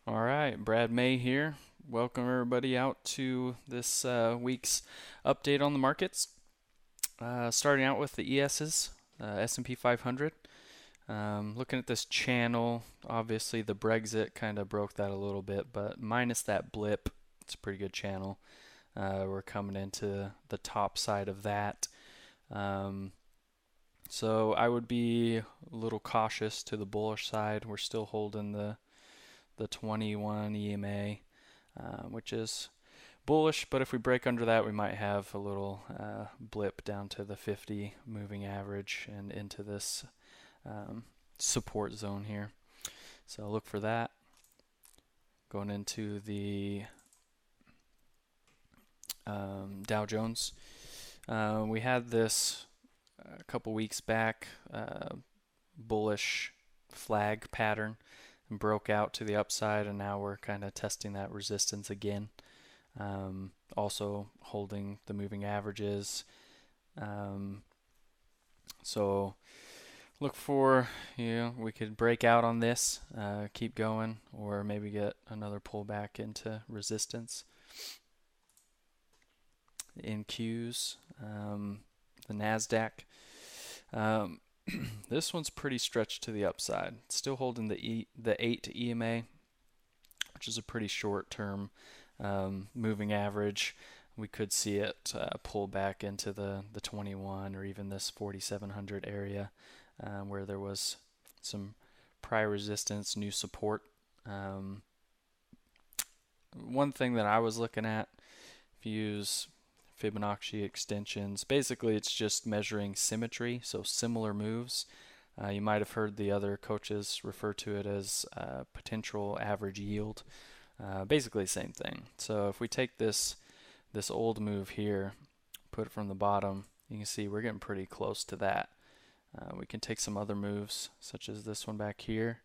All right, Brad May here. Welcome everybody out to this week's update on the markets. Starting out with the ESs, S&P 500. Looking at this channel, obviously the Brexit kind of broke that a little bit, but minus that blip, it's a pretty good channel. We're coming into the top side of that. Um, so I would be a little cautious to the bullish side. We're still holding the 21 EMA, which is bullish, but if we break under that, we might have a little blip down to the 50 moving average and into this support zone here. So look for that. Going into the Dow Jones. We had this a couple weeks back, bullish flag pattern, and broke out to the upside, and now we're kind of testing that resistance again. Also holding the moving averages. So look for, we could break out on this, keep going, or maybe get another pullback into resistance. In Qs, the NASDAQ. This one's pretty stretched to the upside. Still holding the 8 EMA, which is a pretty short-term moving average. We could see it pull back into the 21 or even this 4,700 area where there was some prior resistance, new support. One thing that I was looking at, if you use Fibonacci extensions, basically it's just measuring symmetry, so similar moves. You might have heard the other coaches refer to it as potential average yield. Basically the same thing. So if we take this old move here, put it from the bottom, you can see we're getting pretty close to that. We can take some other moves, such as this one back here,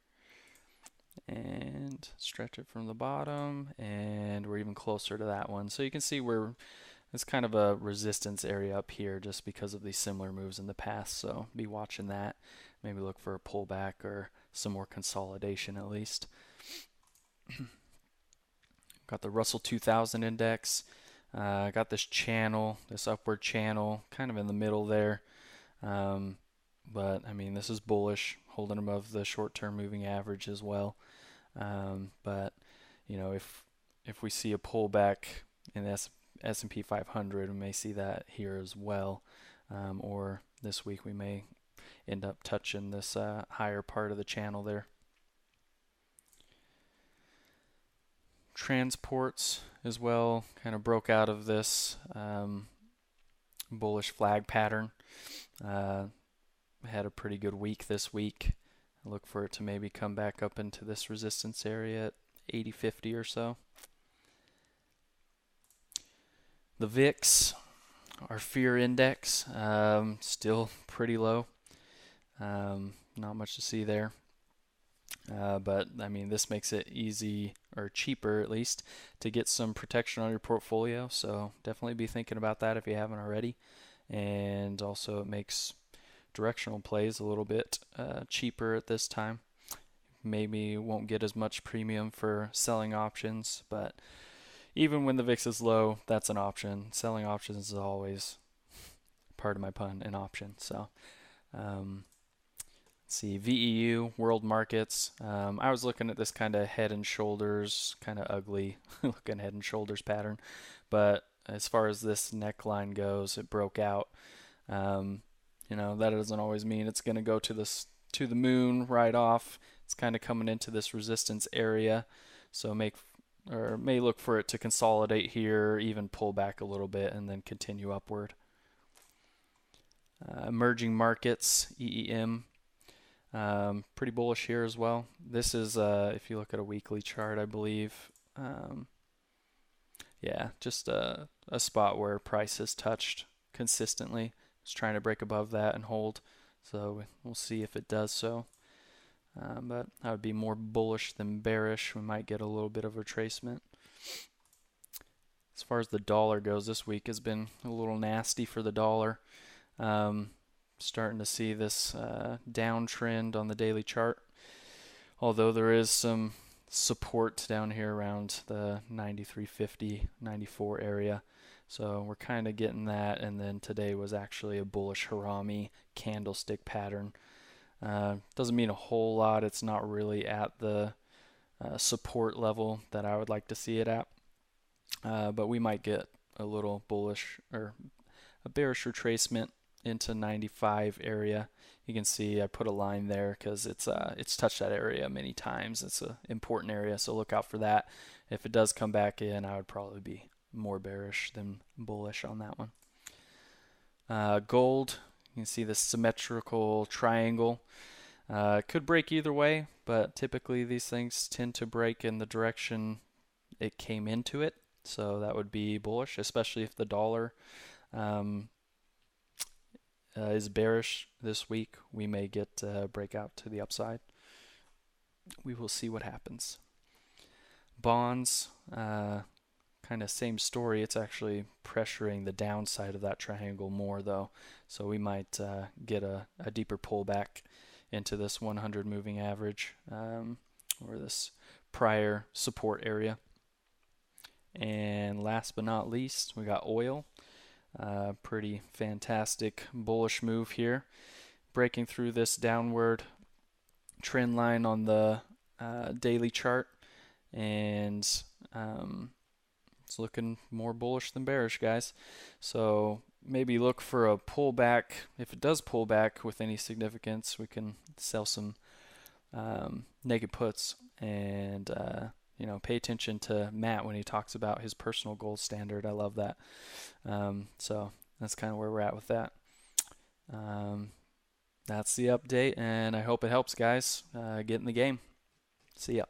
and stretch it from the bottom, and we're even closer to that one. So you can see it's kind of a resistance area up here just because of these similar moves in the past. So be watching that. Maybe look for a pullback or some more consolidation at least. Got the Russell 2000 index. Got this channel, this upward channel, kind of in the middle there. But I mean, this is bullish, holding above the short-term moving average as well. But if we see a pullback in the S&P 500, we may see that here as well. Or this week we may end up touching this higher part of the channel there. Transports as well kind of broke out of this bullish flag pattern. Had a pretty good week this week. I look for it to maybe come back up into this resistance area at 80.50 or so. The VIX, our fear index, still pretty low. Not much to see there. But I mean, this makes it easy, or cheaper at least, to get some protection on your portfolio. So definitely be thinking about that if you haven't already. And also it makes directional plays a little bit cheaper at this time. Maybe won't get as much premium for selling options, but even when the VIX is low, that's an option. Selling options is always, part of my pun, an option. So see, VEU, world markets. I was looking at this kind of head and shoulders, kind of ugly looking head and shoulders pattern. But as far as this neckline goes, it broke out. That doesn't always mean it's going to go to the moon right off. It's kind of coming into this resistance area. So may look for it to consolidate here, even pull back a little bit, and then continue upward. Emerging markets, EEM. Pretty bullish here as well. This is, if you look at a weekly chart, I believe, just a spot where price has touched consistently. It's trying to break above that and hold. So we'll see if it does so. But I would be more bullish than bearish. We might get a little bit of retracement. As far as the dollar goes, this week has been a little nasty for the dollar. Starting to see this downtrend on the daily chart. Although there is some support down here around the 93.50, 94 area. So we're kind of getting that, and then today was actually a bullish Harami candlestick pattern. Doesn't mean a whole lot. It's not really at the support level that I would like to see it at, but we might get a little bullish or a bearish retracement into 95 area. You can see I put a line there because it's touched that area many times. It's an important area, so look out for that. If it does come back in, I would probably be more bearish than bullish on that one. Gold, you can see the symmetrical triangle. It could break either way, but typically these things tend to break in the direction it came into it. So that would be bullish, especially if the dollar is bearish this week. We may get a breakout to the upside. We will see what happens. Bonds, kind of same story. It's actually pressuring the downside of that triangle more though. So we might get a deeper pullback into this 100 moving average or this prior support area. And last but not least, we got oil. Pretty fantastic bullish move here, breaking through this downward trend line on the daily chart, and it's looking more bullish than bearish, guys. So maybe look for a pullback. If it does pull back with any significance, we can sell some naked puts, and pay attention to Matt when he talks about his personal gold standard. I love that. So that's kind of where we're at with that. That's the update, and I hope it helps, guys. Get in the game. See ya.